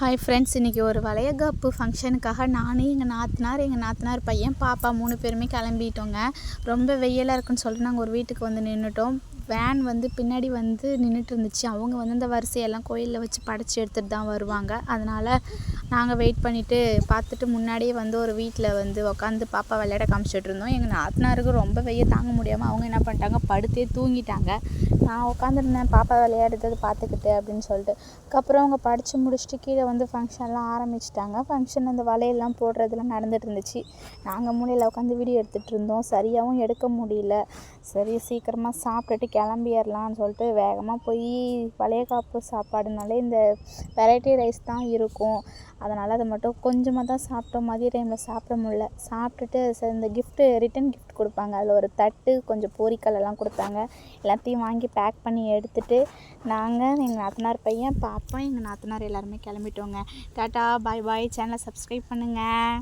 Hi friends, இன்றைக்கி ஒரு வளையகாப்பு ஃபங்க்ஷனுக்காக நானே எங்கள் நாத்தனார் பையன் பாப்பா 3 பேருமே கிளம்பிட்டோங்க. ரொம்ப வெயிலாக இருக்குன்னு சொல்லிட்டு நாங்கள் ஒரு வீட்டுக்கு வந்து நின்றுட்டோம். வேன் வந்து பின்னாடி வந்து நின்றுட்டு இருந்துச்சு. அவங்க வந்து இந்த வரிசையெல்லாம் கோயிலில் வச்சு படைச்சி எடுத்துகிட்டு தான் வருவாங்க. அதனால் நாங்கள் வெயிட் பண்ணிவிட்டு பார்த்துட்டு முன்னாடியே வந்து ஒரு வீட்டில் வந்து உட்காந்து பாப்பா விளையாட காமிச்சிட்டு இருந்தோம். எங்கள் நாத்தனாருக்கு ரொம்ப வெயில் தாங்க முடியாமல் அவங்க என்ன பண்ணிட்டாங்க, படுத்தே தூங்கிட்டாங்க. நான் உட்காந்துருந்தேன் பாப்பா விளையாடுறது பார்த்துக்கிட்டு அப்படின்னு சொல்லிட்டு. அதுக்கப்புறம் அவங்க படித்து முடிச்சுட்டு கீழே வந்து ஃபங்க்ஷன்லாம் ஆரம்பிச்சிட்டாங்க. ஃபங்க்ஷன் அந்த வளையல்லாம் போடுறதுலாம் நடந்துகிட்டு இருந்துச்சு. நாங்கள் மூலையில் உட்காந்து வீடியோ எடுத்துகிட்டு இருந்தோம். சரியாகவும் எடுக்க முடியல. சரி சீக்கிரமாக சாப்பிட்டுட்டு கிளம்பிடலான்னு சொல்லிட்டு வேகமாக போய் வளையகாப்பு சாப்பாடுனாலே இந்த வெரைட்டி ரைஸ் தான் இருக்கும். அதனால் அதை மட்டும் கொஞ்சமாக தான் சாப்பிட்டோம். மதிய டைமில் சாப்பிட முடியல. சாப்பிட்டுட்டு இந்த ரிட்டன் கிஃப்ட் கொடுப்பாங்க. அதில் ஒரு தட்டு, கொஞ்சம் பொரிக்கல்லாம் கொடுத்தாங்க. எல்லாத்தையும் வாங்கி பேக் பண்ணி எடுத்துகிட்டு நாங்கள், எங்கள் நாத்தனார் பையன், பாப்பா, எங்கள் நாத்தனார் எல்லாருமே கிளம்பிட்டோங்க. டாட்டா பாய் பாய். சேனலை சப்ஸ்கிரைப் பண்ணுங்கள்.